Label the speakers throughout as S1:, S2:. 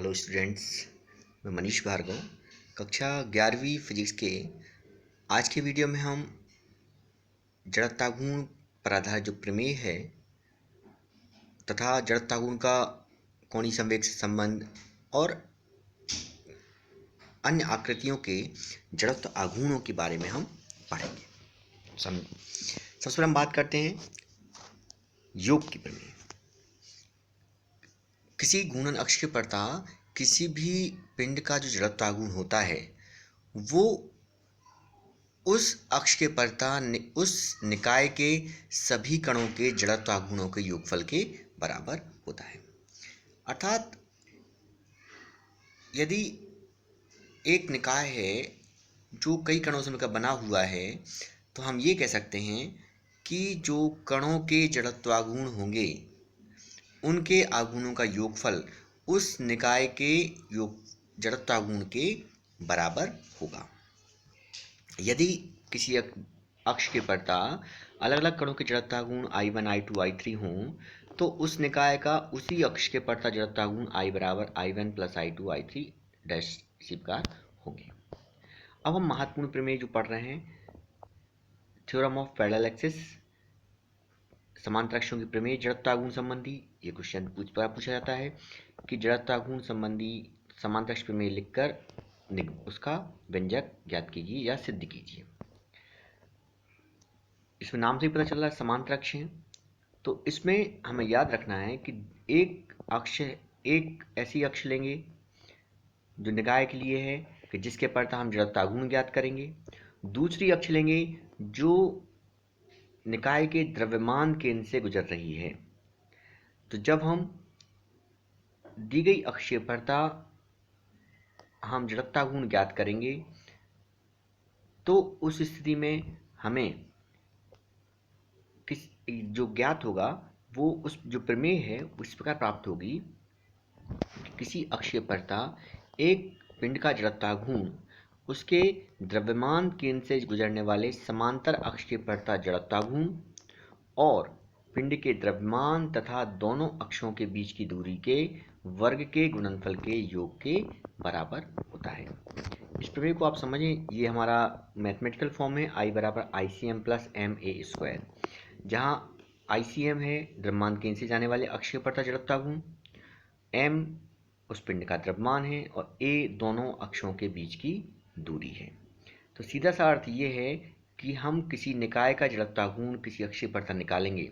S1: Hello students, मैं मनीष भार्गव। कक्षा 11वीं फिजिक्स के आज के वीडियो में हम जड़त्वाघूर्ण पर आधारित जो प्रमेय है तथा जड़त्वाघूर्ण का कोणीय संवेग से संबंध और अन्य आकृतियों के जड़त्व आघूर्णों के बारे में हम पढ़ेंगे। सबसे पहले हम बात करते हैं योग की प्रमेय। किसी घूर्णन अक्ष के प्रता किसी भी पिंड का जो जड़त्वाघूर्ण होता है वो उस अक्ष के प्रता उस निकाय के सभी कणों के जड़त्वाघूर्णों के योगफल के बराबर होता है। अर्थात यदि एक निकाय है जो कई कणों से मिलकर बना हुआ है तो हम ये कह सकते हैं कि जो कणों के जड़त्वाघूर्ण होंगे उनके आघूर्णों का योगफल उस निकाय के जड़त्वाघूर्ण के बराबर होगा। यदि किसी अक्ष के प्रता अलग अलग कणों के जड़त्वाघूर्ण I1, I2, I3 हों तो उस निकाय का उसी अक्ष के प्रता जड़त्वाघूर्ण I बराबर I1 plus I2 I3 dash इसी प्रकार होंगे। अब हम महत्वपूर्ण प्रमेय जो पढ़ रहे हैं, थ्योरम ऑफ पैरेलल एक्सिस, समांतर अक्षों की प्रमेय जड़त्वाघूर्ण संबंधी। ये क्वेश्चन पूछा जाता है कि जड़त्वाघूर्ण संबंधी समांतर अक्ष प्रमेय लिखकर उसका व्यंजक ज्ञात कीजिए या सिद्ध कीजिए। इसमें नाम से ही पता चल रहा है समांतर अक्ष है, तो इसमें हमें याद रखना है कि एक ऐसी अक्ष लेंगे जो निकाय के लिए है कि जिसके प्रता हम जड़त्वाघूर्ण ज्ञात करेंगे। दूसरी अक्ष लेंगे जो निकाय के द्रव्यमान केंद्र से गुजर रही है। तो जब हम दी गई अक्षीय प्रता हम जड़त्वाघूर्ण ज्ञात करेंगे तो उस स्थिति में हमें जो ज्ञात होगा वो उस जो प्रमेय है उस प्रकार प्राप्त होगी कि किसी अक्षीय प्रता एक पिंड का जड़त्वाघूर्ण उसके द्रव्यमान केंद्र से गुजरने वाले समांतर अक्ष के प्रता जड़त्वाघूर्ण और पिंड के द्रव्यमान तथा दोनों अक्षों के बीच की दूरी के वर्ग के गुणनफल के योग के बराबर होता है। इस प्रमेय को आप समझें, ये हमारा मैथमेटिकल फॉर्म है I बराबर ICM प्लस MA², जहाँ ICM है द्रव्यमान केंद्र से जाने वाले अक्षीय प्रता जड़त्वाघूर्ण, M उस पिंड का द्रव्यमान है और A दोनों अक्षों के बीच की दूरी है। तो सीधा सा अर्थ ये है कि हम किसी निकाय का जड़त्वाघूर्ण किसी अक्षीय प्रता निकालेंगे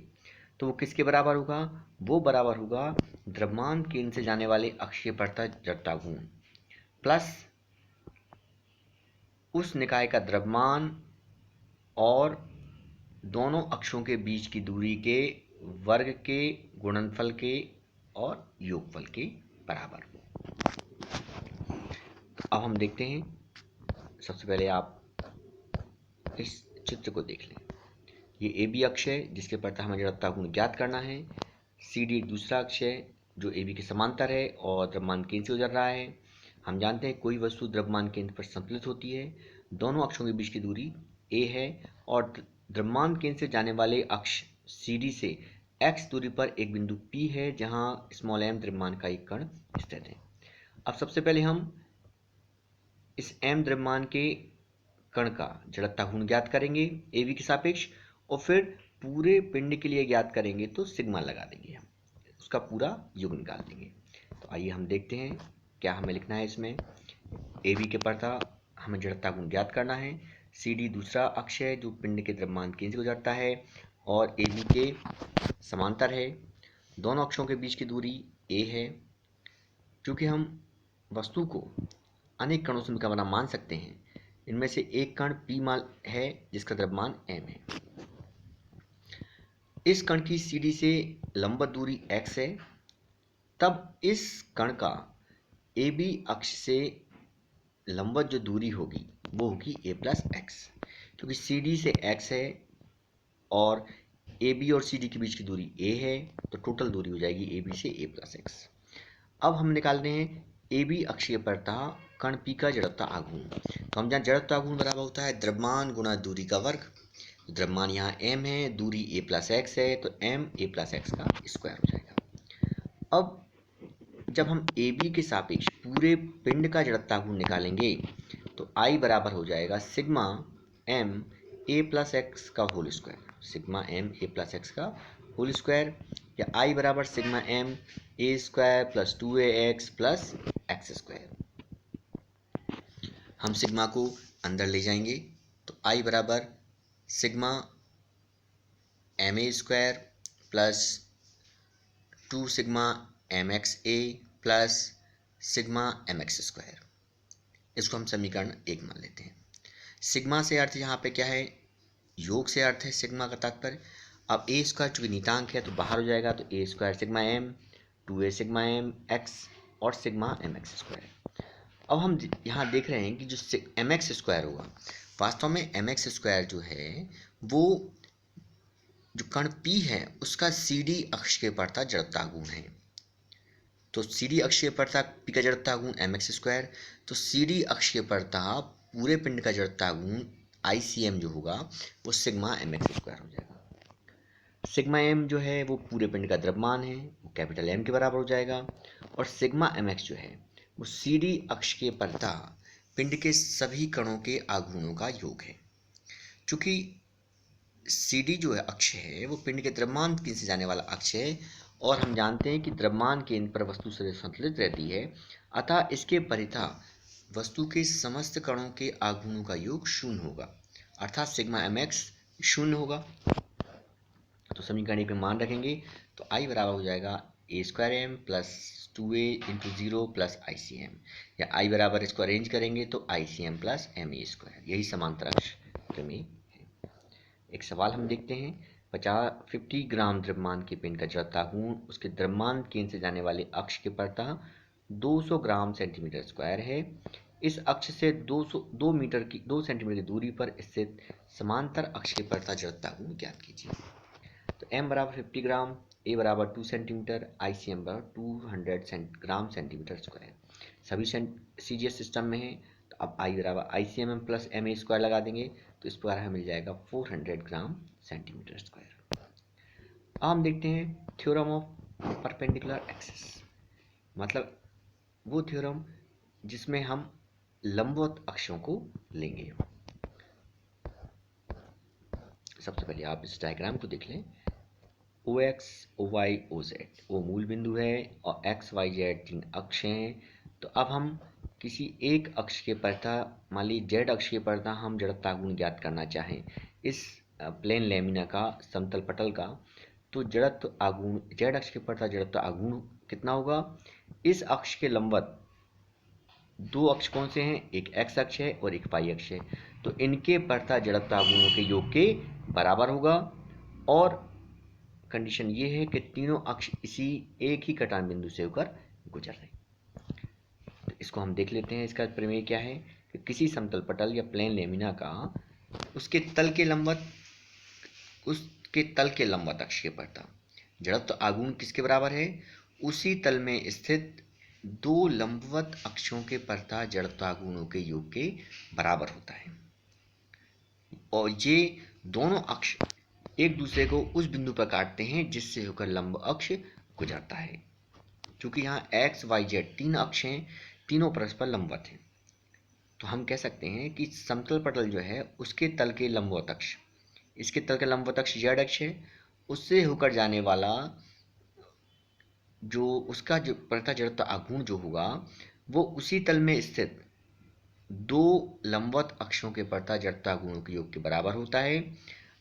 S1: तो वो किसके बराबर होगा? वो बराबर होगा द्रव्यमान केंद्र से जाने वाले अक्षीय प्रता जड़त्वाघूर्ण प्लस उस निकाय का द्रव्यमान और दोनों अक्षों के बीच की दूरी के वर्ग के गुणनफल के और योगफल के बराबर। अब हम देखते हैं, सबसे पहले आप इस चित्र को देख लें। ये AB अक्ष है जिसके प्रता हमें जड़त्वाघूर्ण ज्ञात करना है। CD दूसरा अक्ष है जो AB के समांतर है और द्रव्यमान केंद्र से गुजर रहा है। हम जानते हैं कोई वस्तु द्रव्यमान केंद्र पर संतुलित होती है। दोनों अक्षों के बीच की दूरी A है और द्रव्यमान केंद्र से जाने वाले अक्ष CD से x दूरी पर एक बिंदु P है जहां m द्रव्यमान का एक कण स्थित है। अब सबसे पहले हम इस m द्रव्यमान के कण का जड़त्वाघूर्ण ज्ञात करेंगे AB के सापेक्ष और फिर पूरे पिंड के लिए ज्ञात करेंगे तो सिग्मा लगा देंगे, हम उसका पूरा योग निकाल देंगे। तो आइए हम देखते हैं क्या हमें लिखना है। इसमें AB के प्रता हमें जड़त्वाघूर्ण ज्ञात करना है। CD दूसरा अक्ष है जो पिंड के द्रव्यमान केंद्र से गुजरता है और AB के समांतर है। दोनों अक्षों के बीच की दूरी A है। क्योंकि हम वस्तु को अनेक कणों से मिलकर बना मान सकते हैं, इनमें से एक कण P मान है जिसका द्रव्यमान m है। इस कण की CD से लंबवत दूरी x है, तब इस कण का AB अक्ष से लंबवत जो दूरी होगी वो होगी a प्लस एक्स। क्योंकि CD से x है और AB और CD के बीच की दूरी a है तो टोटल दूरी हो जाएगी AB से a प्लस एक्स। अब हम निकाल रहे हैं AB अक्षीय प्रता कण P का जड़त्व आघूर्ण। तो हम जहाँ जड़त्व आघूर्ण बराबर होता है द्रव्यमान गुणा दूरी का वर्ग। तो द्रव्यमान यहाँ m है, दूरी a प्लस एक्स है तो m a प्लस एक्स का स्क्वायर हो जाएगा। अब जब हम ए बी के सापेक्ष पूरे पिंड का जड़त्व गुण निकालेंगे तो I बराबर हो जाएगा sigma m a plus x का whole square, sigma m a plus x का होल स्क्वायर, या I बराबर sigma m a square plus 2ax plus x square. हम सिग्मा को अंदर ले जाएंगे तो I बराबर sigma m a square plus 2 sigma m x a plus sigma m x square. इसको हम समीकरण 1 मान लेते हैं। सिग्मा से अर्थ यहाँ पे क्या है, योग से अर्थ है सिग्मा का तात्पर्य। अब ए स्क्वायर चूंकि नितांक है तो बाहर हो जाएगा, तो a square sigma m 2a sigma m x और सिग्मा एम एक्स स्क्वायर। अब हम यहाँ देख रहे हैं कि जो एम एक्स स्क्वायर होगा, वास्तव में एम एक्स स्क्वायर जो है वो जो कण P है उसका CD अक्ष के पड़ता जड़ता गुण है। तो CD अक्ष के पड़ता P का जड़ता गुण एम एक्स स्क्वायर, तो CD अक्ष के पड़ता पूरे पिंड का जड़ता गुण ICM जो होगा वो सिग्मा एम एक्स स्क्वायर हो जाएगा। सिग्मा m जो है वो पूरे पिंड का द्रव्यमान है, वो कैपिटल M के बराबर हो जाएगा, और सिग्मा mx जो है वो CD अक्ष के पड़ता पिंड के सभी कणों के आघूर्णों का योग है। चूंकि CD जो है अक्ष है वो पिंड के द्रव्यमान केंद्र से जाने वाला अक्ष है, और हम जानते हैं कि द्रव्यमान केंद्र पर वस्तु संतुलित रहती है, अतः इसके परितः वस्तु के समस्त कणों के आघूर्णों का योग शून्य होगा, अर्थात सिग्मा mx शून्य होगा। तो समीकरण में मान रखेंगे तो I बराबर हो जाएगा a square m plus 2a into 0 plus ICM, या I बराबर इसको अरेंज करेंगे तो ICM प्लस MA स्क्वायर। यही समांतर अक्ष प्रमेय है। एक सवाल हम देखते हैं। 50 ग्राम द्रव्यमान के पिंड का जड़ता गुण उसके द्रव्यमान केंद्र से जाने वाले अक्ष के पड़ता 200 ग्राम सेंटीमीटर स्क्वायर है। इस अक्ष से 2 सेंटीमीटर की दूरी पर स्थित समांतर अक्ष के पड़ता जड़ता गुण ज्ञात कीजिए। तो m बराबर 50 ग्राम, a बराबर 2 सेंटीमीटर, ICM बराबर 200 ग्राम सेंटीमीटर स्क्वायर। सभी CGS सिस्टम में है, तो अब I बराबर ICM प्लस MA स्क्वायर लगा देंगे तो इस प्रकार हमें मिल जाएगा 400 ग्राम सेंटीमीटर स्क्वायर। अब हम देखते हैं थ्योरम ऑफ परपेंडिकुलर एक्सिस, मतलब वो थ्योरम जिसमें हम लंबवत अक्षों को लेंगे। सबसे पहले आप इस डायग्राम को देख लें। OX, OY, OZ, O मूल बिंदु है और X, Y, Z 3 अक्ष हैं। तो अब हम किसी एक अक्ष के पड़ता, मान लीजिए Z अक्ष के पड़ता हम जड़ता गुण ज्ञात करना चाहें इस प्लेन लैमिना का, समतल पटल का, तो जड़त्व आघूर्ण Z अक्ष के पड़ता जड़त्व आघूर्ण कितना होगा। इस अक्ष के लंबवत दो अक्ष कौन से हैं, एक X अक्ष है और एक Y अक्ष है, तो इनके पड़ता जड़त्व आघूर्णों के योग के बराबर होगा। और कंडीशन ये है कि तीनों अक्ष इसी एक ही कटान बिंदु से होकर गुजर रहे हैं। तो इसको हम देख लेते हैं। इसका प्रमेय क्या है कि किसी समतल पटल या प्लेन लेमिना का उसके तल के लंबवत अक्ष के पड़ता जड़त्व आघूर्ण किसके बराबर है, उसी तल में स्थित दो लंबवत अक्षों के पड़ता जड़त्व आघूर्णों के योग के बराबर होता है। और ये दोनों अक्ष एक दूसरे को उस बिंदु पर काटते हैं जिससे होकर लंब अक्ष गुजरता है। क्योंकि यहाँ X, Y, Z 3 अक्ष हैं, तीनों परस्पर लंबवत हैं, तो हम कह सकते हैं कि समतल पटल जो है उसके तल के लंबवत अक्ष, इसके तल के लंबवत अक्ष Z अक्ष है, उससे होकर जाने वाला जो उसका जो पड़ता जड़त्व आघूर्ण जो होगा वो उसी तल में स्थित दो लंबवत अक्षों के पड़ता जड़त्व आघूर्णों के योग के बराबर होता है,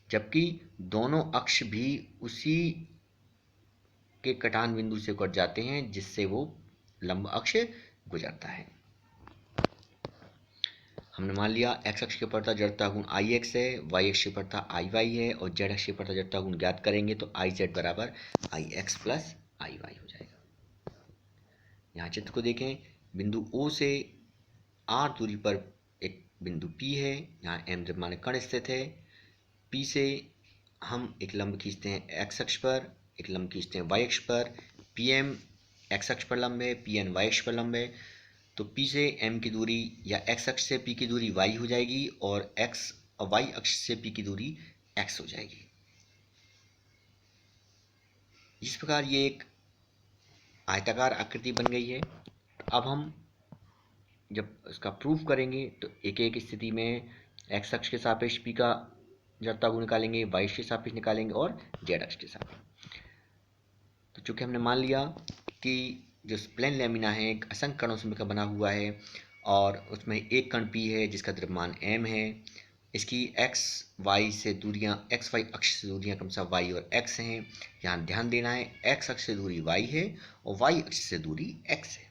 S1: जबकि दोनों अक्ष भी उसी के कटान बिंदु से कट जाते हैं जिससे वो लंब अक्ष गुजरता है। हमने मान लिया x अक्ष के पड़ता जड़ता गुण Ix है, y अक्ष के पड़ता Iy है और z अक्ष के पड़ता जड़ता गुण ज्ञात करेंगे तो Iz बराबर Ix प्लस Iy हो जाएगा। यहाँ चित्र को देखें, बिंदु O से r दूरी पर एक बिंदु P है, यहाँ m द्रव्यमान कण स्थित है। P से हम एक लंब खींचते हैं x अक्ष पर, एक लंब खींचते हैं y अक्ष पर। PM x अक्ष पर लंब है, PN y अक्ष पर लंब है, तो P से M की दूरी या x अक्ष से P की दूरी y हो जाएगी और x और y अक्ष से P की दूरी x हो जाएगी। इस प्रकार ये एक आयताकार आकृति बन गई है। अब हम जब इसका प्रूफ करेंगे तो एक एक स्थिति में एक्स अक्ष के सापेक्ष पी का जड़ता गुण निकालेंगे, वाई अक्ष के सापेक्ष निकालेंगे और जेड अक्ष के सापेक्ष। तो चूंकि हमने मान लिया कि जो प्लेन लैमिना है एक असंख्य कणों से मिलकर बना हुआ है और उसमें एक कण पी है जिसका द्रव्यमान m है, इसकी एक्स वाई से दूरियां, एक्स वाई अक्ष से दूरियां क्रमशः वाई और एक्स हैं। यहाँ ध्यान देना है एक्स अक्ष से दूरी वाई है और वाई अक्ष से दूरी एक्स है।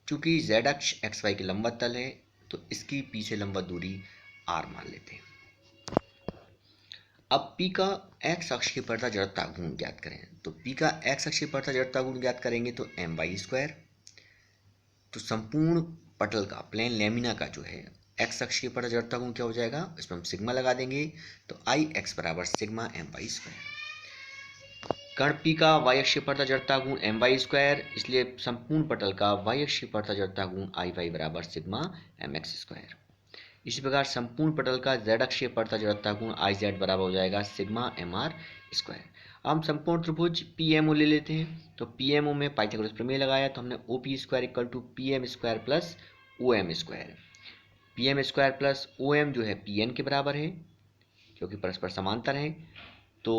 S1: चूंकि z अक्ष एक्स वाई के लंबवत तल है तो इसकी पी से लंबवत दूरी r मान लेते हैं। अब P का x अक्ष की परता जड़ता गुण ज्ञात करें। तो P का x अक्ष की परता जड़ता गुण ज्ञात करेंगे तो m/2। तो संपूर्ण पटल का, प्लेन लैमिना का जो है x अक्ष की परता जड़ता गुण क्या हो जाएगा, इसमें हम सिग्मा लगा देंगे तो Ix बराबर सिग्मा m/2। कण P का y अक्ष की परता जड़ता गुण m/2, इसलिए संपूर्ण पटल का y अक्ष की परता जड़ता गुण Iy बराबर सिग्मा mx²। इसी प्रकार संपूर्ण पटल का z अक्ष की परता जड़ता गुण Iz बराबर हो जाएगा सिग्मा mr²। हम संपूर्ण त्रिभुज PMO ले लेते हैं। तो PMO में पाइथागोरस प्रमेय लगाया तो हमने OP² equal to PM² plus OM²। PM² plus OM जो है PN के बराबर है क्योंकि परस्पर समांतर है तो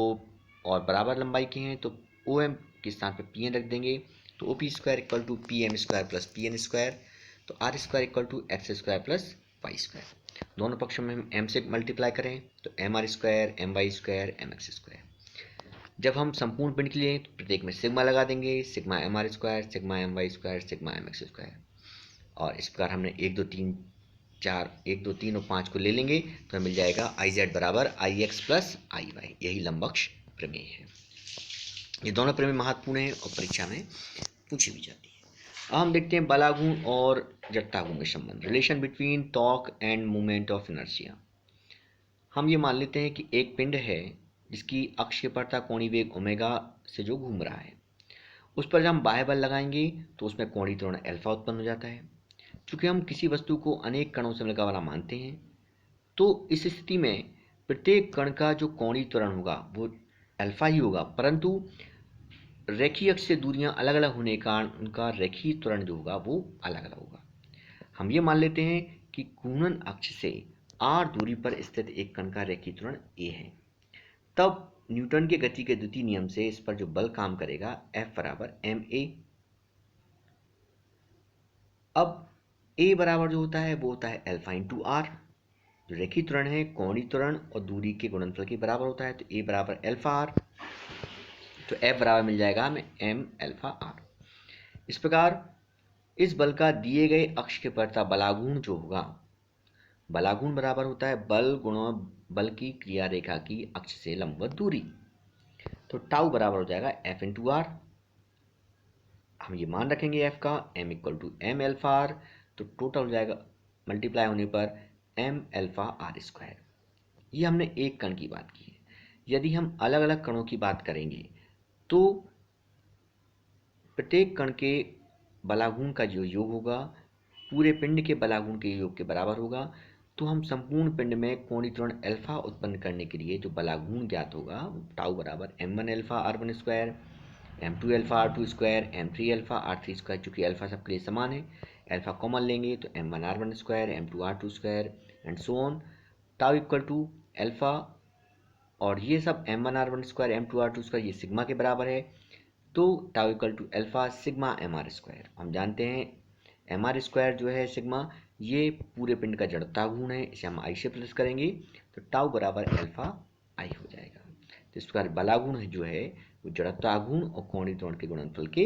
S1: और बराबर लंबाई के हैं, तो OM के स्थान पर PN रख देंगे तो OP² equal to PM² plus PN²। तो R² equal to x² plus y²। दोनों पक्षों में हम m से मल्टीप्लाई करें तो mr², my², mx²। जब हम संपूर्ण पिंड के लिए तो प्रत्येक में सिग्मा लगा देंगे, sigma mr², sigma my², sigma mx²। और इस प्रकार हमने 1 2 3 4 1 2 3 और 5 को ले लेंगे तो मिल जाएगा Iz बराबर Ix प्लस Iy। यही लंबवक्ष प्रमेय है। ये दोनों प्रमेय महत्वपूर्ण है और परीक्षा में पूछी भी जाती है। अब हम देखते हैं बलागुण और जड़ता गुण के संबंध, relation between torque and movement of inertia. हम ये मान लेते हैं कि एक पिंड है जिसकी अक्षीय परता कोणीय वेग ओमेगा से जो घूम रहा है, उस पर जब हम बाह्य बल लगाएंगे तो उसमें कोणीय त्वरण अल्फा उत्पन्न हो जाता है। चूंकि हम किसी वस्तु को अनेक कणों से मिलकर वाला मानते हैं तो इस स्थिति में प्रत्येक कण का जो कोणीय त्वरण होगा वो अल्फा ही होगा, परंतु रेखीय अक्ष से दूरियां अलग अलग होने के कारण उनका रेखीय त्वरण जो होगा वो अलग अलग होगा। हम ये मान लेते हैं कि घूर्णन अक्ष से r दूरी पर स्थित एक कण का रेखीय त्वरण a है। तब न्यूटन के गति के द्वितीय नियम से इस पर जो बल काम करेगा F बराबर ma। अब a बराबर जो होता है वो होता है अल्फा इंटू आर। जो रेखीय त्वरण है कोणीय त्वरण और दूरी के गुणनफल के बराबर होता है तो a बराबर अल्फा आर, तो F बराबर मिल जाएगा हमें m अल्फा आर। इस प्रकार इस बल का दिए गए अक्ष के परता बलागुण जो होगा, बलागुण बराबर होता है बल गुणा बल की क्रिया रेखा की अक्ष से लंबवत दूरी। तो टाउ बराबर हो जाएगा F इंटू आर। हम ये मान रखेंगे F का m equal to m alpha r, तो टोटल हो जाएगा मल्टीप्लाई होने पर m अल्फा r²। ये हमने एक कण की बात की है। यदि हम अलग अलग कणों की बात करेंगे तो प्रत्येक कण के बलागुण का जो योग होगा पूरे पिंड के बलागुण के योग के बराबर होगा। तो हम संपूर्ण पिंड में कोणीय त्वरण अल्फा उत्पन्न करने के लिए जो बलागुण ज्ञात होगा टाउ बराबर m1 alpha r1², m2 alpha r2², m3 alpha r3²। चूंकि अल्फा सबके लिए समान है, अल्फा कॉमन लेंगे तो m1 r1², m2 r2² and so on. Tau equal to alpha और ये सब m1 r1², m2 r2² ये सिग्मा के बराबर है, तो tau equal to alpha sigma mr²। हम जानते हैं mr² जो है सिग्मा ये पूरे पिंड का जड़ता गुण है, इसे हम आई से प्लस करेंगे तो टाउ बराबर अल्फा आई हो जाएगा। तो इस प्रकार बलागुण जो है वो जड़ता गुण और कोणीय त्वरण के गुणनफल के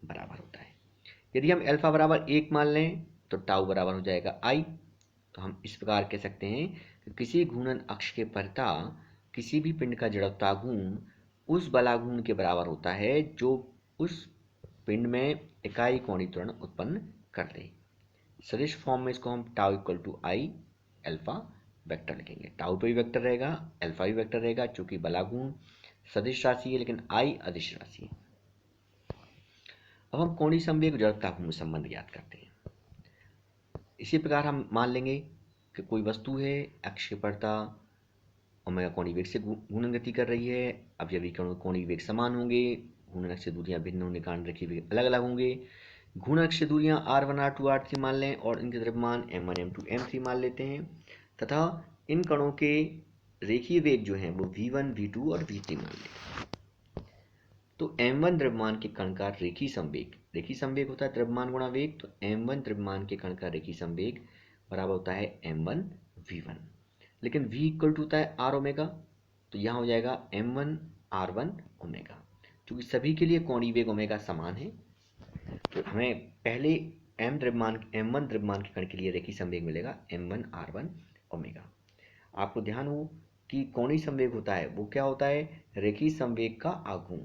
S1: बराबर होता है। यदि हम अल्फा बराबर 1 मान लें तो टाउ बराबर हो जाएगा आई। तो हम इस प्रकार कह सकते हैं कि किसी घूर्णन अक्ष के परता किसी भी पिंड का जड़ता गुण उस बलागुण के बराबर होता है जो उस पिंड में इकाई कोणीय त्वरण उत्पन्न कर दे। सदिश फॉर्म में इसको हम tau equal to I alpha vector लिखेंगे। टाउ पे भी वेक्टर रहेगा, अल्फा भी वेक्टर रहेगा, चूंकि बलागुण सदिश राशि है लेकिन आई अदिश राशि है। अब हम कोणीय संवेग जड़ता गुण संबंध ज्ञात करते हैं। इसी प्रकार हम मान लेंगे कि कोई वस्तु है, अक्ष की परता ओमेगा कोणीय वेग से घूर्णन गति कर रही है। अब यदि कोणीय वेग समान होंगे, घूर्णन अक्ष दूरियां भिन्न होने के कारण रेखीय वेग अलग अलग होंगे। घूर्णन अक्ष दूरियां r1 r2 r3 मान लें और इनके द्रव्यमान m1 m2 m3 मान लेते हैं तथा इन कणों के रेखीय वेग जो हैं वो v1 v2 और v3 मान लें। तो m1 द्रव्यमान के कण का रेखीय संवेग होता है द्रव्यमान गुणा वेग, तो m1 द्रव्यमान के कण का रेखीय संवेग बराबर होता है m1 v1। लेकिन v इक्वल टू होता है r ओमेगा, तो यहाँ हो जाएगा m1 r1 ओमेगा। क्योंकि सभी के लिए कोणीय वेग ओमेगा समान है, तो हमें पहले m1 द्रव्यमान के कण के लिए रेखीय संवेग मिलेगा m1 r1 ओमेगा। आपको ध्यान हो कि कोणीय संवेग होता है वो क्या होता है, रेखीय संवेग का आघूर्ण,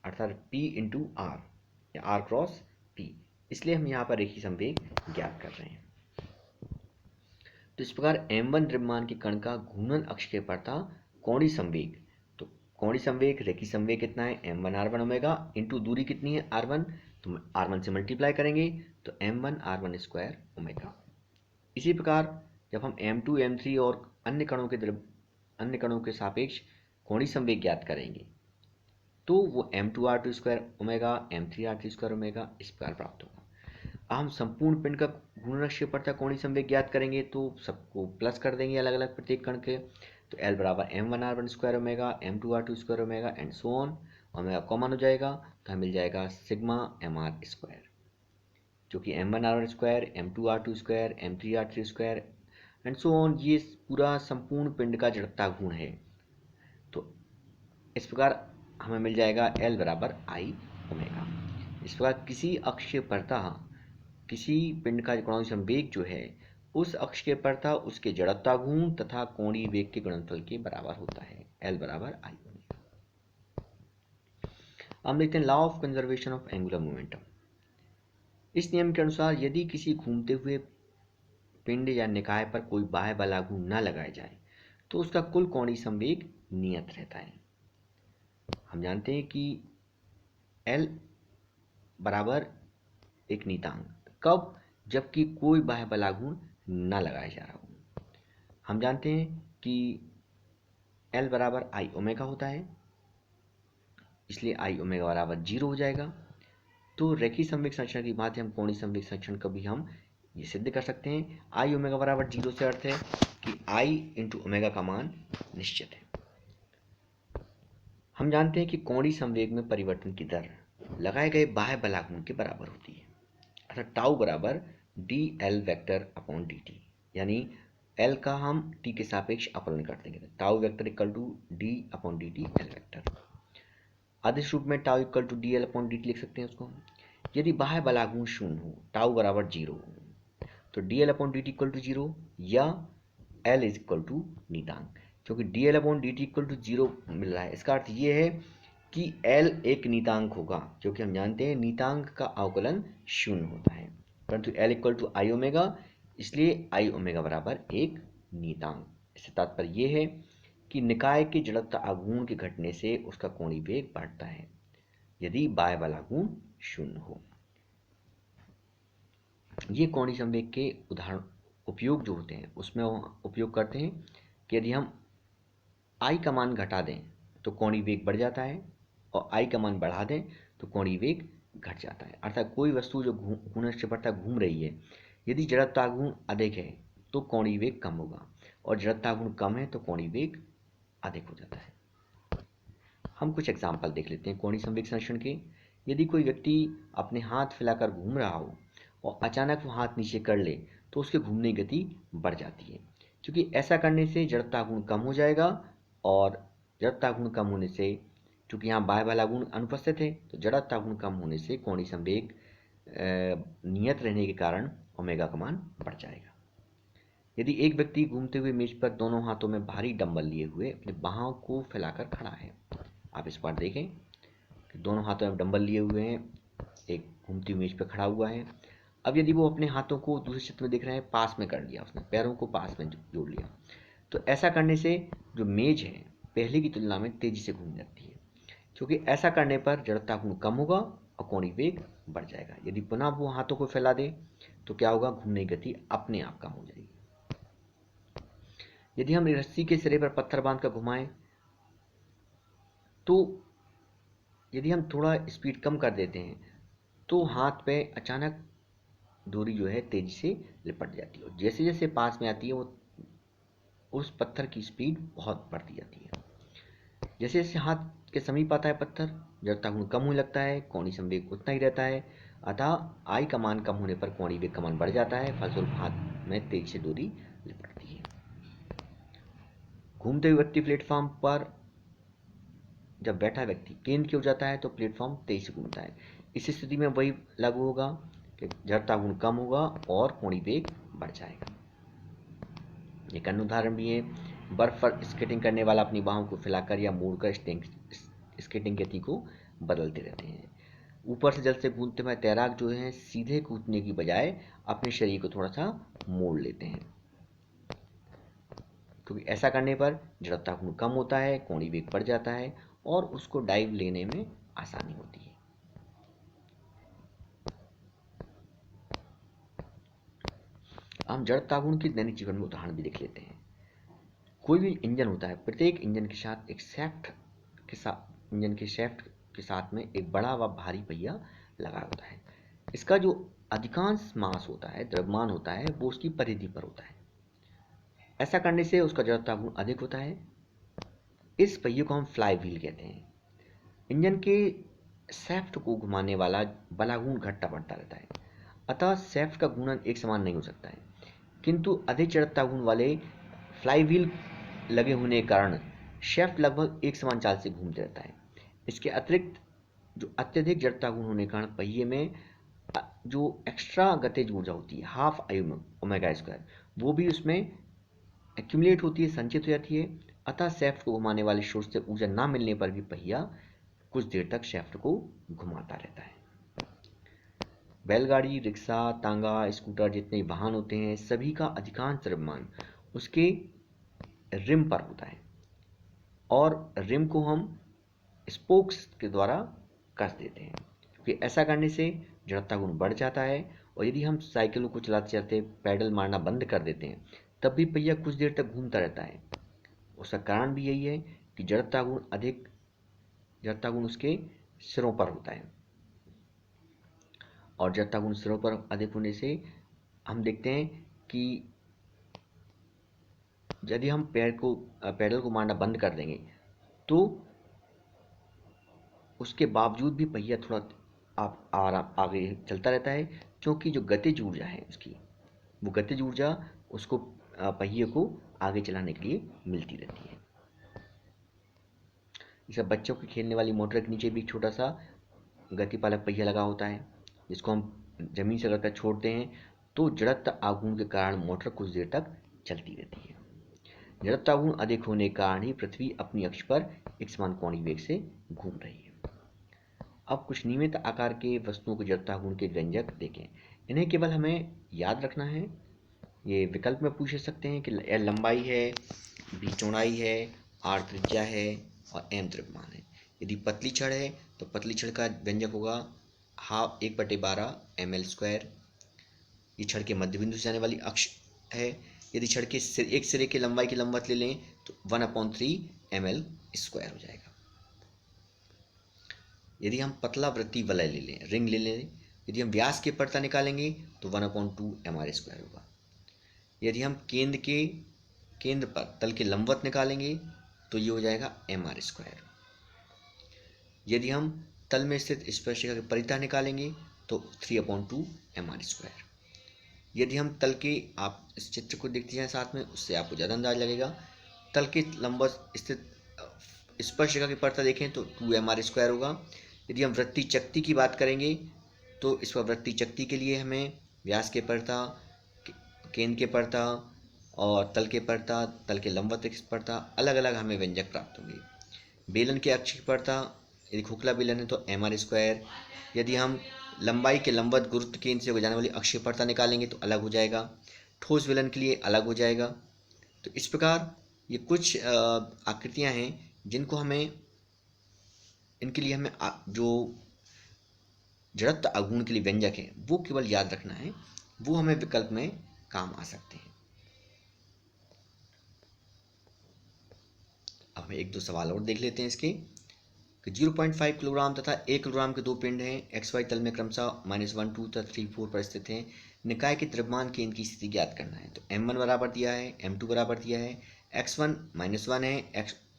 S1: अर्थात p इंटू r या r क्रॉस p, इसलिए हम यहाँ पर रेखीय संवेग ज्ञात कर रहे हैं। तो इस प्रकार m1 द्रव्यमान के कण का घूर्णन अक्ष के पड़ता कोणीय संवेग, तो कोणीय संवेग रेखीय संवेग कितना है m1 r1 ओमेगा इंटू दूरी कितनी है r1, तो r1 से मल्टीप्लाई करेंगे तो m1 r1 स्क्वायर ओमेगा। इसी प्रकार जब हम m2 m3 और अन्य कणों के सापेक्ष कोणीय संवेग ज्ञात करेंगे तो वो m2 r2 square omega m3 r3 square omega इस प्रकार प्राप्त होगा। हम संपूर्ण पिंड का घूर्णन अक्ष के पड़ता कोणीय संवेग ज्ञात करेंगे तो सबको प्लस कर देंगे अलग अलग प्रत्येक कण के, तो L बराबर m1 r1 square omega m2 r2 square omega and so on. Omega common हो जाएगा तो हमें मिल जाएगा सिग्मा mr स्क्वायर, जो कि m1 r1 square m2 r2 square m3 r3 square and so on, ये पूरा संपूर्ण पिंड का जड़ता गुण है। तो इस प्रकार हमें मिल जाएगा L बराबर I ओमेगा। इस प्रकार किसी अक्ष के पड़ता किसी पिंड का कोणीय संवेग जो है उस अक्ष के पड़ता उसके जड़त्वा गुण तथा कोणीय वेग के गुणनफल के बराबर होता है, L बराबर I ओमेगा। हम देखते हैं law of conservation of angular momentum. इस नियम के अनुसार यदि किसी घूमते हुए पिंड या निकाय पर कोई बाह्य बलाघूर्ण न लगाया जाए तो उसका कुल कोणीय संवेग नियत रहता है। हम जानते हैं कि L बराबर एक नियतांक, कब, जबकि कोई बाह्य बलाघूर्ण न लगाया जा रहा हो। हम जानते हैं कि L बराबर I ओमेगा होता है, इसलिए I ओमेगा बराबर 0 हो जाएगा। तो रेखीय संवेग संरक्षण की बात हम कोणीय संवेग संरक्षण का भी हम ये सिद्ध कर सकते हैं। I ओमेगा बराबर 0 से अर्थ है कि I इंटू ओमेगा का मान निश्चित है। हम जानते हैं कि कोणीय संवेग में परिवर्तन की दर लगाए गए बाह्य बलाघूर्ण के बराबर होती है, अर्थात टाउ बराबर d l vector upon d t, यानी एल का हम टी के सापेक्ष अपहरण कर देंगे, tau vector equal to d upon d t l vector. आदर्श रूप में tau equal to d l upon d t लिख सकते हैं उसको। यदि बाह्य बलाघूर्ण शून्य हो, टाउ बराबर 0 हो, तो d l upon d t equal to 0 या एल इज इक्वल टू नियतांक, क्योंकि d l upon d t equal to 0 मिल रहा है, इसका अर्थ ये है कि L एक नियतांक होगा, क्योंकि हम जानते हैं नियतांक का अवकलन शून्य होता है, परंतु L equal to I omega, इसलिए आई ओमेगा बराबर एक नियतांक। इससे तात्पर्य यह है कि निकाय के जड़त्व आघूर्ण के घटने से उसका कोणीय वेग बढ़ता है यदि बाह्य बलाघूर्ण शून्य हो। ये कोणीय संवेग के उदाहरण उपयोग जो होते हैं उसमें उपयोग करते हैं कि यदि हम I का मान घटा दें तो कोणीय वेग बढ़ जाता है और I का मान बढ़ा दें तो कोणीय वेग घट जाता है। अर्थात कोई वस्तु जो घूर्णन अक्ष पर घूम रही है, यदि जड़त्वाघूर्ण अधिक है तो कोणीय वेग कम होगा और जड़त्वाघूर्ण कम है तो कोणीय वेग अधिक हो जाता है। हम कुछ एग्जाम्पल देख लेते हैं कोणीय संवेग संरक्षण के। यदि कोई व्यक्ति अपने हाथ फैलाकर घूम रहा हो और अचानक वो हाथ नीचे कर ले तो उसके घूमने की गति बढ़ जाती है, क्योंकि ऐसा करने से जड़त्वाघूर्ण कम हो जाएगा और जड़त्वाघूर्ण कम होने से, क्योंकि यहाँ बाह्य बलाघूर्ण अनुपस्थित है, तो जड़त्वाघूर्ण कम होने से कोणीय संवेग नियत रहने के कारण ओमेगा का मान बढ़ जाएगा। यदि एक व्यक्ति घूमते हुए मेज पर दोनों हाथों में भारी डंबल लिए हुए अपने बाहों को फैलाकर खड़ा है, आप इस बार देखें कि दोनों हाथों में डंबल लिए हुए हैं, एक घूमती हुई मेज पर खड़ा हुआ है। अब यदि वो अपने हाथों को दूसरे चित्र में देख रहे हैं पास में कर लिया, उसने पैरों को पास में जोड़ लिया, तो ऐसा करने से जो मेज है पहले की तुलना में तेजी से घूमने लगती है, क्योंकि ऐसा करने पर जड़त्वाघूर्ण कम होगा और कोणीय वेग बढ़ जाएगा। यदि पुनः वो हाथों को फैला दे तो क्या होगा, घूमने की गति अपने आप कम हो जाएगी। यदि हम रस्सी के सिरे पर पत्थर बांधकर घुमाएं तो यदि हम थोड़ा स्पीड कम कर देते हैं तो हाथ पे अचानक डोरी जो है तेजी से लिपट जाती है, और जैसे जैसे पास में आती है वो उस पत्थर की स्पीड बहुत बढ़ती जाती है। जैसे जैसे हाथ के समीप आता है पत्थर, जड़ता गुण कम होने लगता है, कोणीय संवेग उतना ही रहता है। अतः आई का मान कम होने पर कोणीय वेग का मान बढ़ जाता है, फलस्वरूप हाथ में तेजी से डोरी लिपटती है। घूमते हुए व्यक्ति प्लेटफॉर्म पर जब बैठा व्यक्ति केंद्र की ओर जाता है तो प्लेटफॉर्म तेजी से घूमता है। इस स्थिति में वही लागू होगा कि जड़ता गुण कम होगा और कोणीय वेग बढ़ जाएगा। एक अन्य उदाहरण भी है, बर्फ पर स्केटिंग करने वाला अपनी बाहों को फैलाकर या मोड़कर स्केटिंग गति को बदलते रहते हैं। ऊपर से जल से कूदते हुए तैराक जो है सीधे कूदने की बजाय अपने शरीर को थोड़ा सा मोड़ लेते हैं, क्योंकि ऐसा करने पर जड़ता गुण कम होता है, कोणीय वेग बढ़ जाता है और उसको डाइव लेने में आसानी होती है। हम जड़ता गुण के दैनिक जीवन में उदाहरण भी देख लेते हैं। कोई भी इंजन होता है, प्रत्येक इंजन के साथ एक शैफ्ट के साथ में एक बड़ा व भारी पहिया लगा होता है। इसका जो अधिकांश मास होता है, द्रव्यमान होता है, वो उसकी परिधि पर होता है। ऐसा करने से उसका जड़ता गुण अधिक होता है। इस पहिए को हम फ्लाई व्हील कहते हैं। इंजन के शैफ्ट को घुमाने वाला बलागुण घटता बढ़ता रहता है, अतः शैफ्ट का घूर्णन एक समान नहीं हो सकता है, किंतु अधिक जड़ता गुण वाले फ्लाई व्हील लगे होने के कारण शैफ्ट लगभग एक समान चाल से घूमते रहता है। इसके अतिरिक्त जो अत्यधिक जड़ता गुण होने के कारण पहिए में जो एक्स्ट्रा गतिज ऊर्जा होती है, हाफ आई ओमेगा स्क्वायर, वो भी उसमें एक्यूमुलेट होती है, संचित हो जाती है। अतः शैफ्ट को घुमाने वाले स्रोत से ऊर्जा ना मिलने पर भी पहिया कुछ देर तक शैफ्ट को घुमाता रहता है। बैलगाड़ी, रिक्शा, तांगा, स्कूटर जितने वाहन होते हैं, सभी का अधिकांश द्रव्यमान उसके रिम पर होता है, और रिम को हम स्पोक्स के द्वारा कस देते हैं, क्योंकि ऐसा करने से जड़ता गुण बढ़ जाता है। और यदि हम साइकिलों को चलाते चलाते पैडल मारना बंद कर देते हैं तब भी पहिया कुछ देर तक घूमता रहता है। उसका कारण भी यही है कि जड़ता गुण उसके सिरों पर होता है, और जड़ता गुण सिरों पर अधिक होने से हम देखते हैं कि यदि हम पैडल को मारना बंद कर देंगे तो उसके बावजूद भी पहिया थोड़ा आगे चलता रहता है, क्योंकि जो गतिज ऊर्जा है उसकी, वो गतिज ऊर्जा उसको पहिए को आगे चलाने के लिए मिलती रहती है। जैसे बच्चों के खेलने वाली मोटर के नीचे भी एक छोटा सा गतिपालक पहिया लगा होता है, जिसको हम जमीन से अगर छोड़ते हैं तो जड़त्व आघूर्ण के कारण मोटर कुछ देर तक चलती रहती है। जड़त्व आघूर्ण अधिक होने के कारण ही पृथ्वी अपनी अक्ष पर एक समान कोणीय वेग से घूम रही है। अब कुछ नियमित आकार के वस्तुओं के जड़त्व गुण के व्यंजक देखें। इन्हें केवल हमें याद रखना है। ये विकल्प में पूछ सकते हैं कि L लंबाई है, B चौड़ाई है, R त्रिज्या है और M द्रव्यमान है। यदि पतली छड़ है तो पतली छड़ का व्यंजक होगा 1/12 ml²। ये छड़ के मध्य बिंदु से जाने वाली अक्ष है। यदि छड़ के एक सिरे की लंबाई की लंबवत ले लें तो 1/3 ml² हो जाएगा। यदि हम पतला वृत्तीय वलय ले लें, रिंग ले लें, यदि हम व्यास के परता निकालेंगे तो 1/2 mr² होगा। यदि हम केंद्र पर तल के लंबवत निकालेंगे तो ये हो जाएगा mr²। यदि हम तल में स्थित स्पर्शिका के परितः निकालेंगे तो 3/2 mr²। यदि हम तल के, आप इस चित्र को देखते हैं साथ में, उससे आपको ज़्यादा अंदाज लगेगा। तल के लंबवत स्थित स्पर्शिका की परता देखें तो 2 mr² होगा। यदि हम वृत्तीय चक्ति की बात करेंगे तो इस पर वृत्तीय चक्ति के लिए हमें व्यास के परता, केंद्र के परता और तल के परता, तल के लंबवत परता, अलग अलग हमें व्यंजक प्राप्त होंगे। बेलन के अक्ष की परता, यदि खोखला बेलन है तो mr²। यदि हम लंबाई के लंबवत गुरुत्व केंद्र से जाने वाली अक्षीय परता निकालेंगे तो अलग हो जाएगा। ठोस बेलन के लिए अलग हो जाएगा। तो इस प्रकार ये कुछ आकृतियां हैं जिनको हमें, इनके लिए हमें जो जड़त्व आघूर्ण के लिए व्यंजक है वो केवल याद रखना है, वो हमें विकल्प में काम आ सकते हैं। अब हम एक दो सवाल और देख लेते हैं इसके। कि 0.5 किलोग्राम तथा 1 किलोग्राम के दो पिंड हैं, XY तल में क्रमशः -1, 2 तथा 3, 4 पर स्थित हैं। निकाय के द्रव्यमान केंद्र की स्थिति ज्ञात करना है। तो M1 बराबर दिया है, M2 बराबर दिया है, X1 -1 है,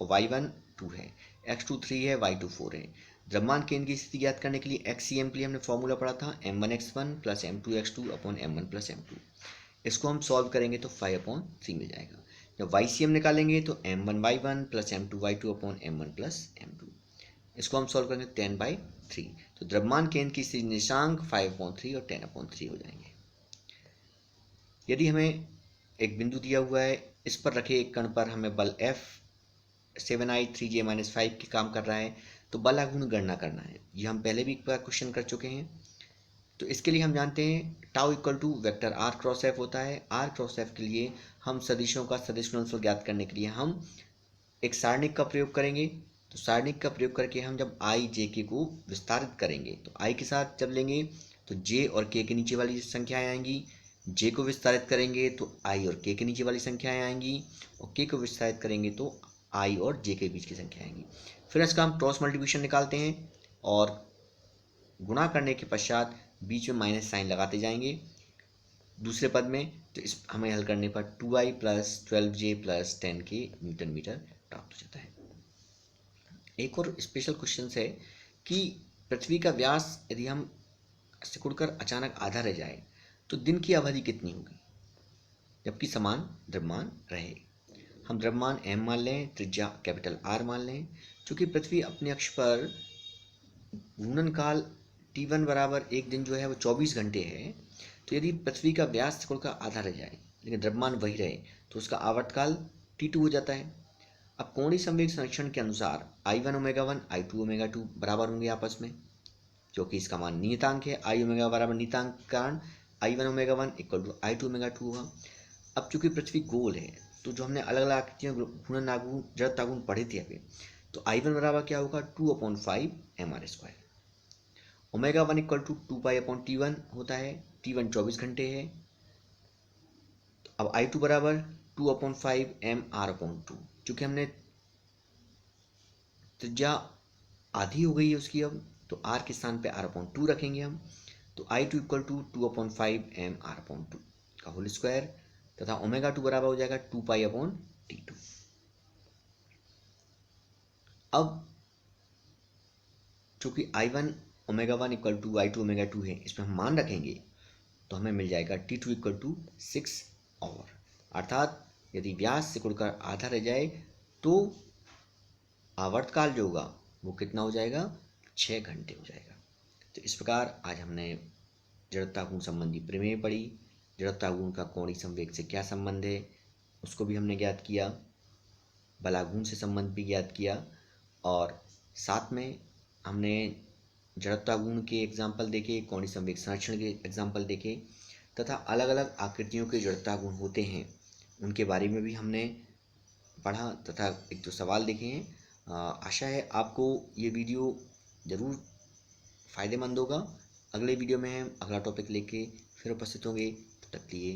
S1: Y1 2 है, X2 3 है, Y2 4 है। द्रव्यमान केंद्र की स्थिति ज्ञात करने के लिए XCM के लिए हमने फॉर्मूला पढ़ा था M1x1 plus M2x2 upon M1 plus M2। इसको हम सॉल्व करेंगे तो 5/3 मिल जाएगा। जब YCM निकालेंगे तो M1y1 plus M2y2 upon M1 plus M2। इसको हम सॉल्व करेंगे 10/3। तो द्रव्यमान केंद्र की स्थिति निर्देशांक 5/3 और 10/3 हो जाएंगे। यदि हमें एक बिंदु दिया हुआ है, इस पर रखे एक कण पर हमें बल F 7I 3J-5 के काम कर रहा है, तो बल आघूर्ण गणना करना है। ये हम पहले भी एक बार क्वेश्चन कर चुके हैं। तो इसके लिए हम जानते हैं tau equal to vector R cross F होता है। R क्रॉस F के लिए हम सदिशों का सदिश गुणनफल ज्ञात करने के लिए हम एक सारणिक का प्रयोग करेंगे। तो सारणिक का प्रयोग करके हम जब I J K को विस्तारित करेंगे, तो I के साथ जब लेंगे तो J और K के नीचे वाली संख्याएं आएंगी, J को विस्तारित करेंगे तो I और K के नीचे वाली संख्याएं आएंगी, और K को विस्तारित करेंगे तो I और J के बीच की संख्या आएंगी। फिर इसका हम क्रॉस मल्टीप्लिकेशन निकालते हैं और गुणा करने के पश्चात बीच में माइनस साइन लगाते जाएंगे दूसरे पद में। तो इस हमें हल करने पर 2I plus 12J plus 10K Newton metre प्राप्त हो जाता है। एक और स्पेशल क्वेश्चन है कि पृथ्वी का व्यास यदि हम सिकुड़कर अचानक आधा रह जाए तो दिन की अवधि कितनी होगी, जबकि समान द्रव्यमान रहे। हम द्रव्यमान M मान लें, त्रिज्या कैपिटल R मान लें। चूंकि पृथ्वी अपने अक्ष पर घूर्णन काल T1 बराबर एक दिन जो है वो 24 घंटे है, तो यदि पृथ्वी का व्यास सिकुड़कर आधा रह जाए लेकिन द्रव्यमान वही रहे तो उसका आवर्तकाल T2 हो जाता है। अब कोणीय संवेग संरक्षण के अनुसार I1 ओमेगा 1 I2 ओमेगा 2 बराबर होंगे आपस में, क्योंकि इसका मान नियतांक है। I ओमेगा बराबर नियतांक के कारण I1 omega 1 equal to I2 omega 2 होगा। अब चूंकि पृथ्वी गोल है, तो जो हमने अलग अलग आकृतियों घूर्णन आघूर्ण जड़त्व आघूर्ण पढ़े थे अभी, तो I1 बराबर क्या होगा 2/5 mr²। Omega 1 equal to 2π/T1 होता है, T1 24 घंटे है। अब I2 बराबर 2/5 mr/2। चूंकि हमने त्रिज्या आधी हो गई है उसकी, अब तो R के स्थान पे r/2 रखेंगे हम। तो I2 इक्वल टू 2/5 mr/2 का होल स्क्वायर, तथा ओमेगा 2 बराबर हो जाएगा 2π/T2। अब चूंकि I1 omega 1 equal to I2 omega 2 है, इसमें हम मान रखेंगे तो हमें मिल जाएगा T2 इक्वल टू 6 आवर। अर्थात यदि व्यास सिकुड़कर आधा रह जाए तो आवर्तकाल जो होगा वो कितना हो जाएगा, 6 घंटे हो जाएगा। तो इस प्रकार आज हमने जड़त्वाघूर्ण संबंधी प्रमेय पढ़ी। जड़त्वाघूर्ण का कोणीय संवेग से क्या संबंध है उसको भी हमने ज्ञात किया, बलाघूर्ण से संबंध भी ज्ञात किया, और साथ में हमने जड़त्वाघूर्ण के एग्जाम्पल देखे, कोणीय संवेग संरक्षण के एग्जाम्पल देखे, तथा अलग अलग आकृतियों के जड़त्वाघूर्ण होते हैं उनके बारे में भी हमने पढ़ा, तथा एक दो सवाल देखे हैं। आशा है आपको ये वीडियो ज़रूर फ़ायदेमंद होगा। अगले वीडियो में हम अगला टॉपिक लेके फिर उपस्थित होंगे। तब तक के लिए